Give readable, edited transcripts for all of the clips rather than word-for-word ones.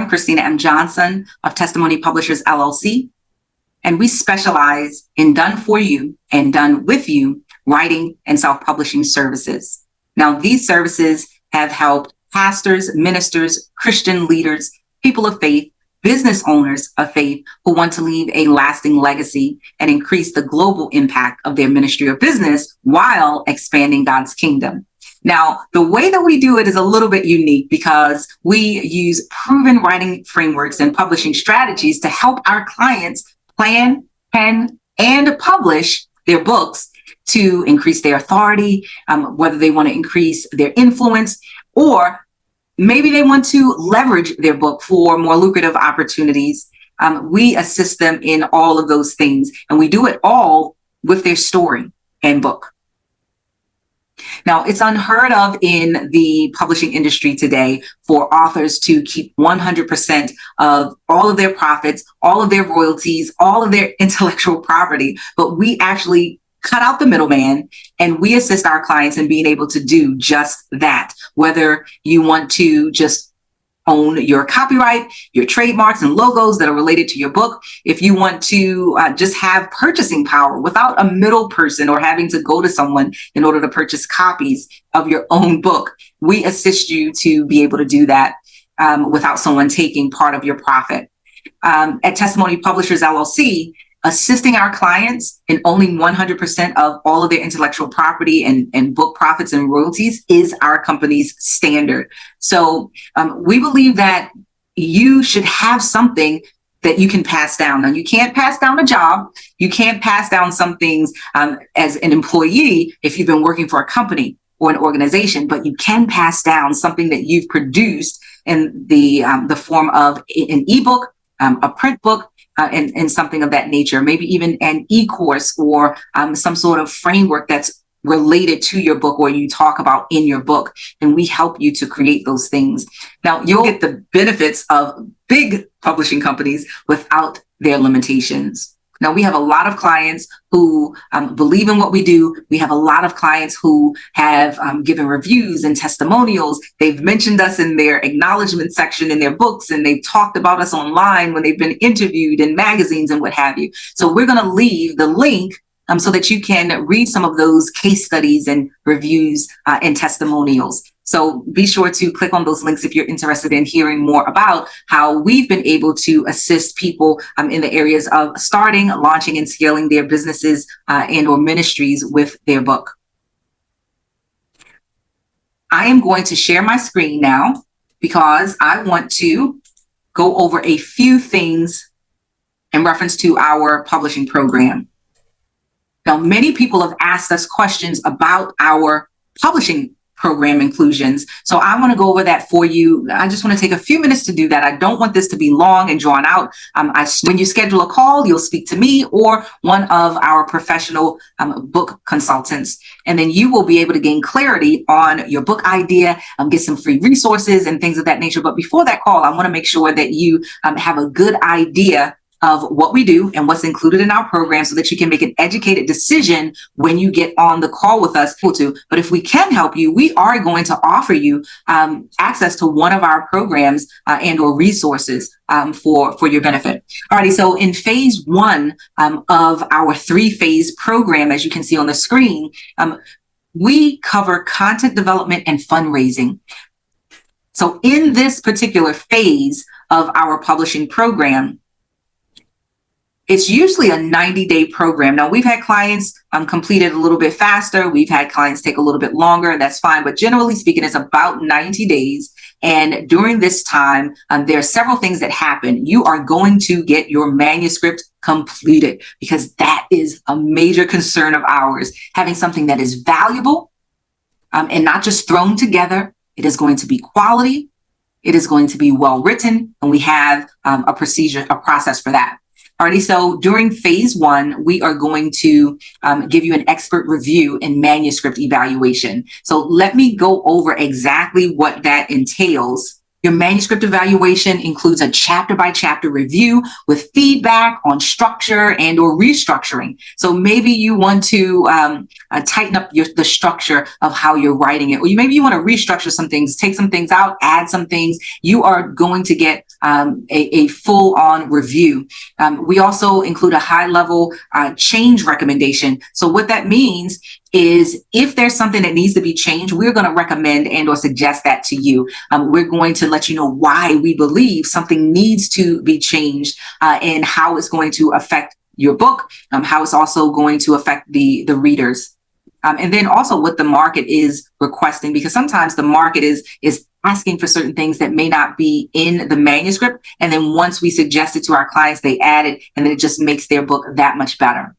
I'm Christina M. Johnson of Testimony Publishers, LLC, and we specialize in done for you and done with you writing and self-publishing services. Now, these services have helped pastors, ministers, Christian leaders, people of faith, business owners of faith who want to leave a lasting legacy and increase the global impact of their ministry or business while expanding God's kingdom. Now, the way that we do it is a little bit unique because we use proven writing frameworks and publishing strategies to help our clients plan, pen, and publish their books to increase their authority, whether they want to increase their influence, or maybe they want to leverage their book for more lucrative opportunities. We assist them in all of those things, and we do it all with their story and book. Now, it's unheard of in the publishing industry today for authors to keep 100% of all of their profits, all of their royalties, all of their intellectual property, but we actually cut out the middleman, and we assist our clients in being able to do just that. Whether you want to just own your copyright, your trademarks and logos that are related to your book, if you want to just have purchasing power without a middle person or having to go to someone in order to purchase copies of your own book, we assist you to be able to do that without someone taking part of your profit. At Testimony Publishers, LLC, assisting our clients in owning 100% of all of their intellectual property and book profits and royalties is our company's standard. So we believe that you should have something that you can pass down. Now, you can't pass down a job. You can't pass down some things as an employee if you've been working for a company or an organization, but you can pass down something that you've produced in the form of an ebook, a print book, and something of that nature, maybe even an e-course or some sort of framework that's related to your book or you talk about in your book, and we help you to create those things. Now, you'll get the benefits of big publishing companies without their limitations. Now, we have a lot of clients who believe in what we do. We have a lot of clients who have given reviews and testimonials. They've mentioned us in their acknowledgement section in their books, and they've talked about us online when they've been interviewed in magazines and what have you. So we're going to leave the link so that you can read some of those case studies and reviews and testimonials. So be sure to click on those links if you're interested in hearing more about how we've been able to assist people in the areas of starting, launching, and scaling their businesses and or ministries with their book. I am going to share my screen now because I want to go over a few things in reference to our publishing program. Now, many people have asked us questions about our publishing program inclusions. So I want to go over that for you. I just want to take a few minutes to do that. I don't want this to be long and drawn out. When you schedule a call, you'll speak to me or one of our professional book consultants, and then you will be able to gain clarity on your book idea, get some free resources and things of that nature. But before that call, I want to make sure that you have a good idea of what we do and what's included in our program so that you can make an educated decision when you get on the call with us. But if we can help you, we are going to offer you access to one of our programs and or resources for your benefit. Alrighty, so in phase one of our 3-phase program, as you can see on the screen, we cover content development and fundraising. So in this particular phase of our publishing program, it's usually a 90-day program. Now, we've had clients complete it a little bit faster. We've had clients take a little bit longer. That's fine. But generally speaking, it's about 90 days. And during this time, there are several things that happen. You are going to get your manuscript completed because that is a major concern of ours. Having something that is valuable and not just thrown together. It is going to be quality. It is going to be well written. And we have a process for that. Alrighty, so during phase one, we are going to give you an expert review and manuscript evaluation. So let me go over exactly what that entails Your manuscript evaluation includes a chapter by chapter review with feedback on structure and or restructuring. So maybe you want to tighten up the structure of how you're writing it, or maybe you want to restructure some things, take some things out, add some things. You are going to get a full-on review. We also include a high-level change recommendation. So what that means is if there's something that needs to be changed, we're going to recommend and or suggest that to you. We're going to let you know why we believe something needs to be changed and how it's going to affect your book, how it's also going to affect the readers. And then also what the market is requesting, because sometimes the market is asking for certain things that may not be in the manuscript. And then once we suggest it to our clients, they add it, and then it just makes their book that much better.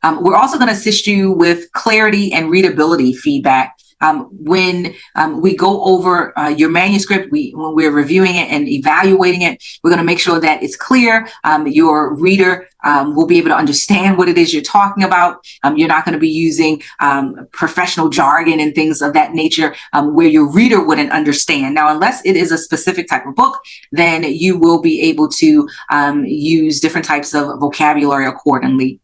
We're also going to assist you with clarity and readability feedback. When we go over your manuscript, when we're reviewing it and evaluating it, we're going to make sure that it's clear. Your reader will be able to understand what it is you're talking about. You're not going to be using professional jargon and things of that nature where your reader wouldn't understand. Now, unless it is a specific type of book, then you will be able to use different types of vocabulary accordingly.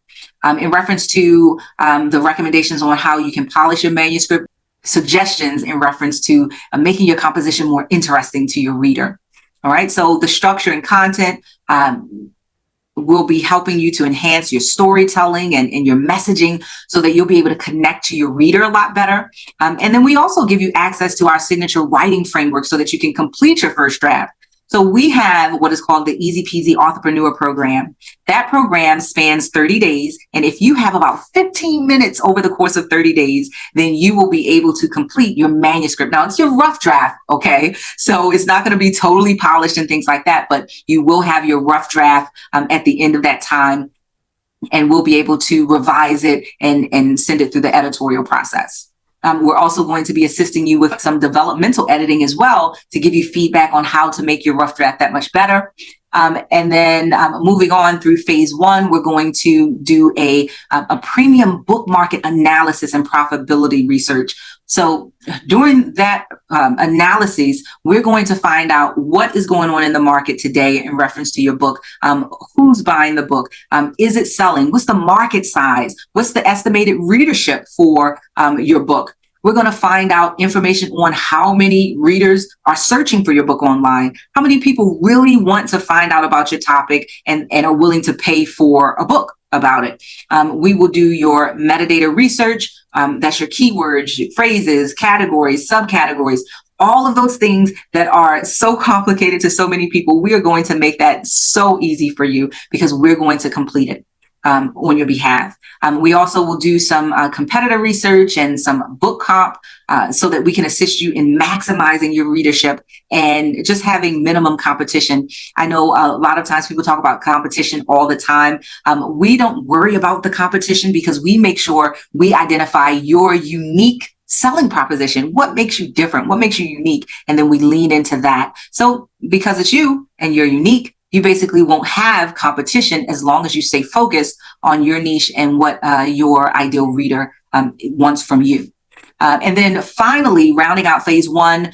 In reference to the recommendations on how you can polish your manuscript, suggestions in reference to making your composition more interesting to your reader. All right, so the structure and content will be helping you to enhance your storytelling and your messaging so that you'll be able to connect to your reader a lot better. And then we also give you access to our signature writing framework so that you can complete your first draft. So we have what is called the Easy Peasy Entrepreneur Program. That program spans 30 days. And if you have about 15 minutes over the course of 30 days, then you will be able to complete your manuscript. Now, it's your rough draft, okay? So it's not going to be totally polished and things like that, but you will have your rough draft at the end of that time, and we'll be able to revise it and send it through the editorial process. We're also going to be assisting you with some developmental editing as well to give you feedback on how to make your rough draft that much better. And then moving on through phase one, we're going to do a premium book market analysis and profitability research. So during that analysis, we're going to find out what is going on in the market today in reference to your book. Who's buying the book? Is it selling? What's the market size? What's the estimated readership for your book? We're going to find out information on how many readers are searching for your book online, how many people really want to find out about your topic and are willing to pay for a book about it. We will do your metadata research. That's your keywords, your phrases, categories, subcategories, all of those things that are so complicated to so many people. We are going to make that so easy for you because we're going to complete it on your behalf. We also will do some competitor research and some book comp so that we can assist you in maximizing your readership and just having minimum competition. I know a lot of times people talk about competition all the time. We don't worry about the competition because we make sure we identify your unique selling proposition. What makes you different? What makes you unique? And then we lean into that. So because it's you and you're unique, you basically won't have competition as long as you stay focused on your niche and what your ideal reader wants from you. And then finally, rounding out phase one,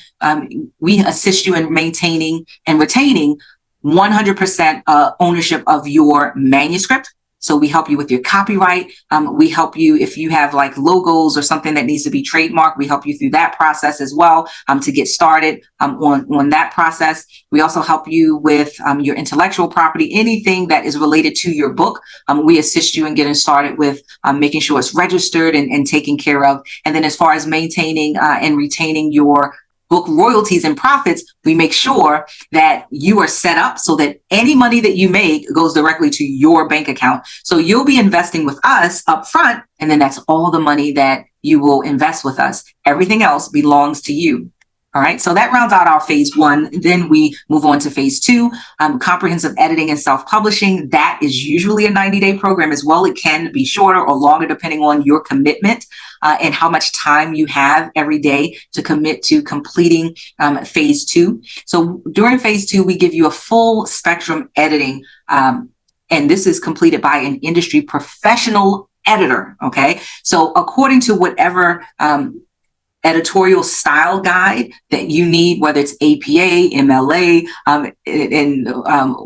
we assist you in maintaining and retaining 100% ownership of your manuscript. So we help you with your copyright. We help you if you have like logos or something that needs to be trademarked. We help you through that process as well to get started on that process. We also help you with your intellectual property, anything that is related to your book. We assist you in getting started with making sure it's registered and taken care of. And then as far as maintaining and retaining your book royalties and profits, we make sure that you are set up so that any money that you make goes directly to your bank account. So you'll be investing with us up front, and then that's all the money that you will invest with us. Everything else belongs to you. All right, so that rounds out our phase one. Then we move on to phase two, comprehensive editing and self-publishing. That is usually a 90-day program as well. It can be shorter or longer depending on your commitment and how much time you have every day to commit to completing phase two. So during phase two, we give you a full spectrum editing, and this is completed by an industry professional editor, okay? So according to whatever editorial style guide that you need, whether it's APA, MLA, and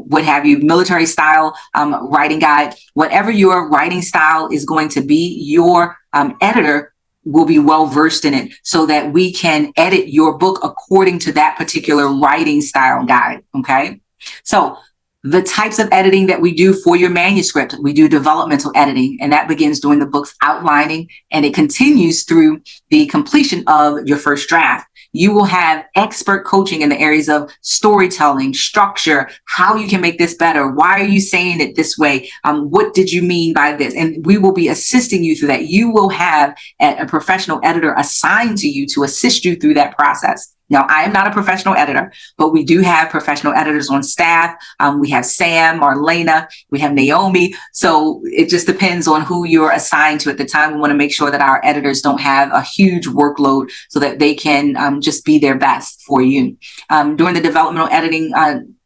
what have you, military style writing guide, whatever your writing style is going to be, your editor will be well versed in it so that we can edit your book according to that particular writing style guide. Okay. So the types of editing that we do for your manuscript, we do developmental editing, and that begins during the book's outlining, and it continues through the completion of your first draft. You will have expert coaching in the areas of storytelling, structure, how you can make this better. Why are you saying it this way? What did you mean by this? And we will be assisting you through that. You will have a professional editor assigned to you to assist you through that process. Now, I am not a professional editor, but we do have professional editors on staff. We have Sam, Marlena, we have Naomi. So it just depends on who you're assigned to at the time. We want to make sure that our editors don't have a huge workload so that they can just be their best for you. During the developmental editing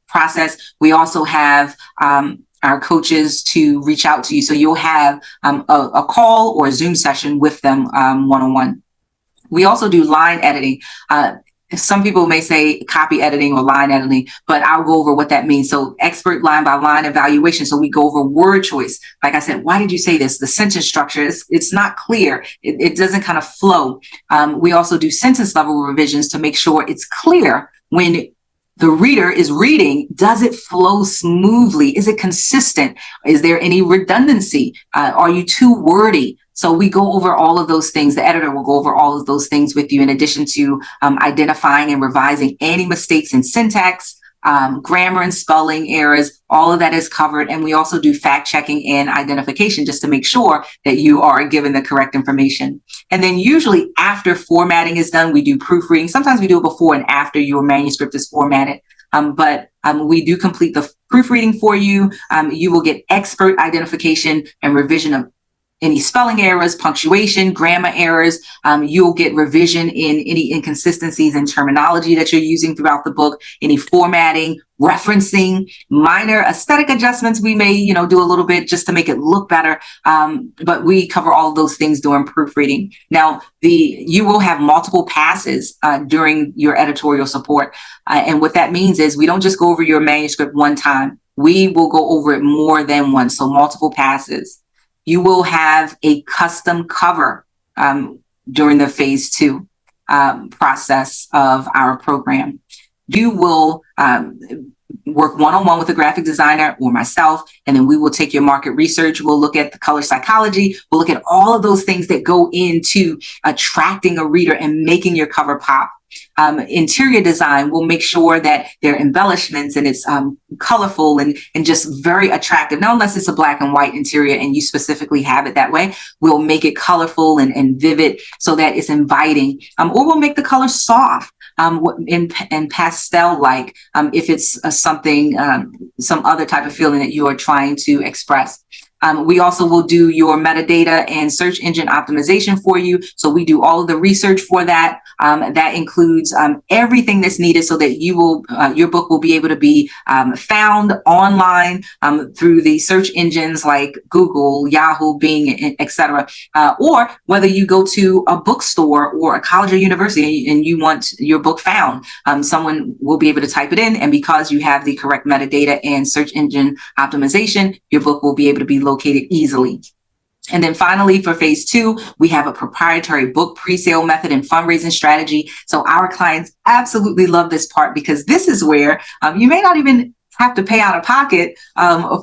process, we also have our coaches to reach out to you. So you'll have a call or a Zoom session with them one-on-one. We also do line editing. Some people may say copy editing or line editing, but I'll go over what that means. So expert line by line evaluation. So we go over word choice. Like I said, why did you say this? The sentence structure, it's not clear. It doesn't kind of flow. We also do sentence level revisions to make sure it's clear when the reader is reading. Does it flow smoothly? Is it consistent? Is there any redundancy? Are you too wordy? So we go over all of those things. The editor will go over all of those things with you, in addition to identifying and revising any mistakes in syntax, grammar and spelling errors. All of that is covered. And we also do fact checking and identification just to make sure that you are given the correct information. And then usually after formatting is done, we do proofreading. Sometimes we do it before and after your manuscript is formatted. But we do complete the proofreading for you. You will get expert identification and revision of any spelling errors, punctuation, grammar errors. You'll get revision in any inconsistencies in terminology that you're using throughout the book, any formatting, referencing, minor aesthetic adjustments. We may, do a little bit just to make it look better. But we cover all of those things during proofreading. Now, you will have multiple passes during your editorial support. And what that means is we don't just go over your manuscript one time. We will go over it more than once. So multiple passes. You will have a custom cover during the phase 2 process of our program. You will work one-on-one with a graphic designer or myself, and then we will take your market research. We'll look at the color psychology. We'll look at all of those things that go into attracting a reader and making your cover pop. Interior design, we'll make sure that there are embellishments and it's colorful and just very attractive. Now, unless it's a black and white interior and you specifically have it that way, we'll make it colorful and vivid so that it's inviting. Or we'll make the color soft and pastel-like if it's something, some other type of feeling that you are trying to express. We also will do your metadata and search engine optimization for you. So we do all of the research for that. That includes everything that's needed so that your book will be able to be found online through the search engines like Google, Yahoo, Bing, etc. Or whether you go to a bookstore or a college or university and you want your book found, someone will be able to type it in. And because you have the correct metadata and search engine optimization, your book will be able to be located easily. And then finally, for phase 2, we have a proprietary book pre-sale method and fundraising strategy. So our clients absolutely love this part because this is where you may not even have to pay out of pocket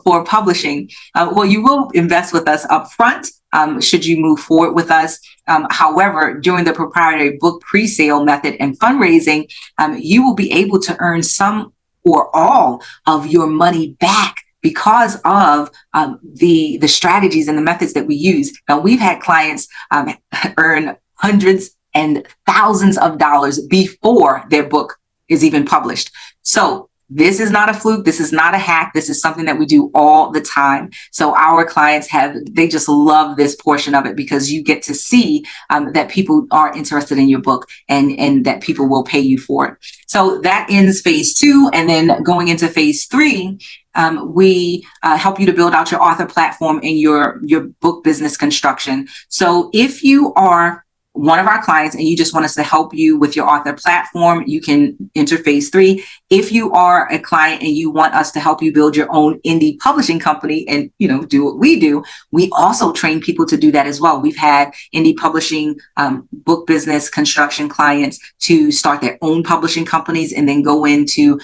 for publishing. Well, you will invest with us up front should you move forward with us. However, during the proprietary book pre-sale method and fundraising, you will be able to earn some or all of your money back because of the strategies and the methods that we use. Now, we've had clients earn hundreds and thousands of dollars before their book is even published. So this is not a fluke. This is not a hack. This is something that we do all the time. So our clients they just love this portion of it because you get to see that people are interested in your book and that people will pay you for it. So that ends phase 2. And then going into phase 3, we help you to build out your author platform and your book business construction. So if you are one of our clients and you just want us to help you with your author platform, you can enter phase 3. If you are a client and you want us to help you build your own indie publishing company and, do what we do, we also train people to do that as well. We've had indie publishing, book business, construction clients to start their own publishing companies and then go into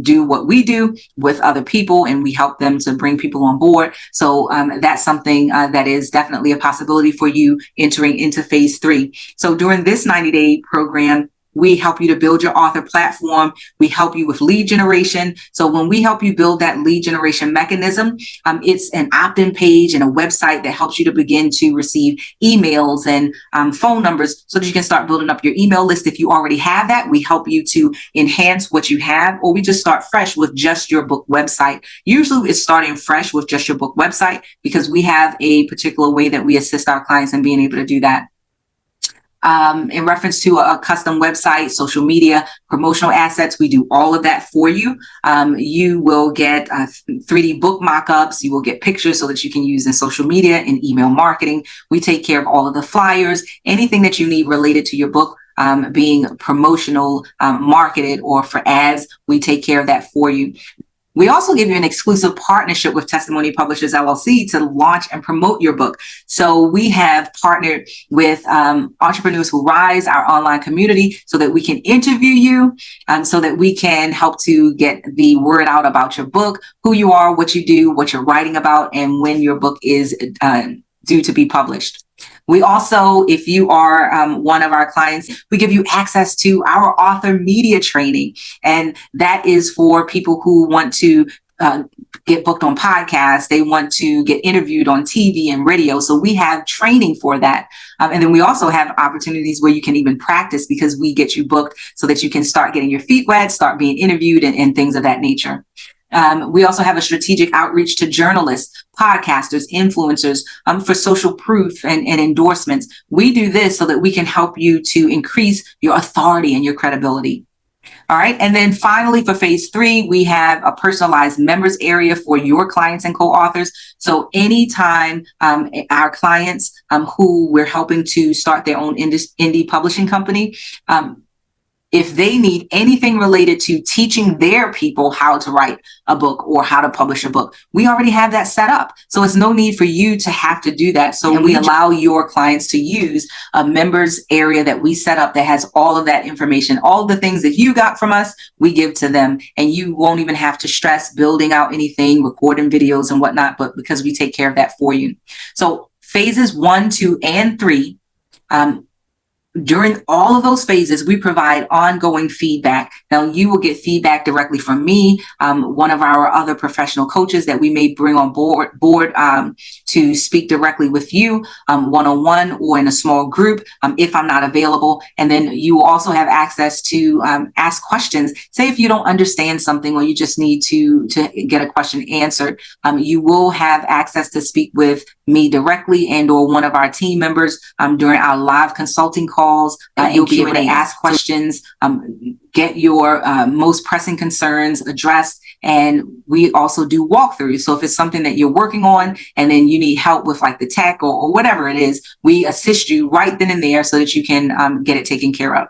do what we do with other people, and we help them to bring people on board. So that's something that is definitely a possibility for you entering into phase 3. So during this 90-day program, we help you to build your author platform. We help you with lead generation. So when we help you build that lead generation mechanism, it's an opt-in page and a website that helps you to begin to receive emails and phone numbers so that you can start building up your email list. If you already have that, we help you to enhance what you have, or we just start fresh with just your book website. Usually it's starting fresh with just your book website because we have a particular way that we assist our clients in being able to do that. In reference to a custom website, social media, promotional assets, we do all of that for you. You will get 3D book mock-ups. You will get pictures so that you can use in social media and email marketing. We take care of all of the flyers, anything that you need related to your book being promotional, marketed, or for ads. We take care of that for you. We also give you an exclusive partnership with Testimony Publishers, LLC to launch and promote your book. So we have partnered with Entrepreneurs Who Rise, our online community, so that we can interview you, so that we can help to get the word out about your book, who you are, what you do, what you're writing about, and when your book is due to be published. We also, if you are one of our clients, we give you access to our author media training. And that is for people who want to get booked on podcasts. They want to get interviewed on TV and radio. So we have training for that. And then we also have opportunities where you can even practice because we get you booked so that you can start getting your feet wet, start being interviewed and things of that nature. We also have a strategic outreach to journalists, podcasters, influencers for social proof and endorsements. We do this so that we can help you to increase your authority and your credibility. All right. And then finally, for phase 3, we have a personalized members area for your clients and co-authors. So anytime our clients who we're helping to start their own indie publishing company, if they need anything related to teaching their people how to write a book or how to publish a book, we already have that set up. So it's no need for you to have to do that. So we allow your clients to use a members area that we set up that has all of that information. All of the things that you got from us, we give to them. And you won't even have to stress building out anything, recording videos and whatnot, but because we take care of that for you. So phases 1, 2, and 3, during all of those phases, we provide ongoing feedback. Now, you will get feedback directly from me, one of our other professional coaches that we may bring on board to speak directly with you one-on-one or in a small group if I'm not available. And then you will also have access to ask questions. Say if you don't understand something or you just need to get a question answered, you will have access to speak with me directly and or one of our team members during our live consulting calls. You'll be able to ask questions, get your most pressing concerns addressed. And we also do walkthroughs. So if it's something that you're working on and then you need help with like the tech or whatever it is, we assist you right then and there so that you can get it taken care of.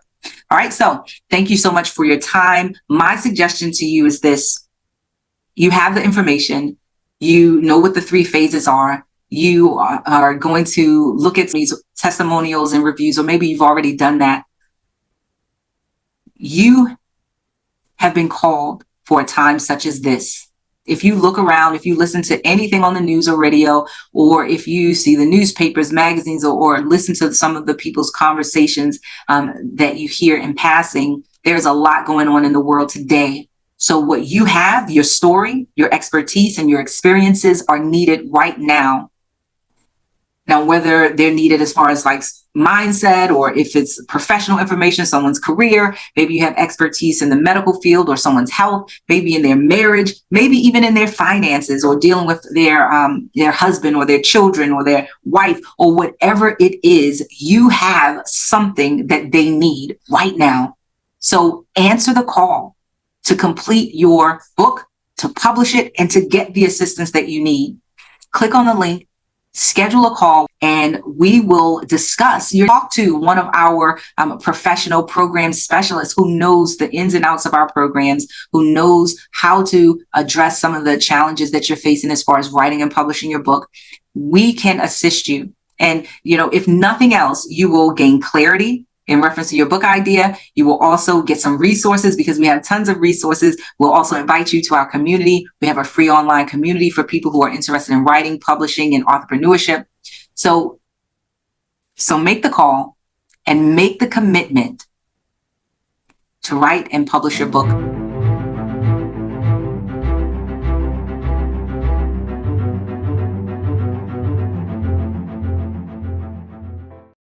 All right. So thank you so much for your time. My suggestion to you is this. You have the information. You know what the 3 phases are. You are going to look at these testimonials and reviews, or maybe you've already done that. You have been called for a time such as this. If you look around, if you listen to anything on the news or radio, or if you see the newspapers, magazines, or listen to some of the people's conversations that you hear in passing, there's a lot going on in the world today. So what you have, your story, your expertise, and your experiences are needed right now. Now, whether they're needed as far as like mindset, or if it's professional information, someone's career, maybe you have expertise in the medical field or someone's health, maybe in their marriage, maybe even in their finances or dealing with their husband or their children or their wife or whatever it is, you have something that they need right now. So answer the call to complete your book, to publish it, and to get the assistance that you need. Click on the link. schedule a call and we will discuss. You talk to one of our professional program specialists who knows the ins and outs of our programs, who knows how to address some of the challenges that you're facing as far as writing and publishing your book. We can assist you. And, if nothing else, you will gain clarity in reference to your book idea. You will also get some resources because we have tons of resources. We'll also invite you to our community. We have a free online community for people who are interested in writing, publishing, and entrepreneurship. So make the call and make the commitment to write and publish your book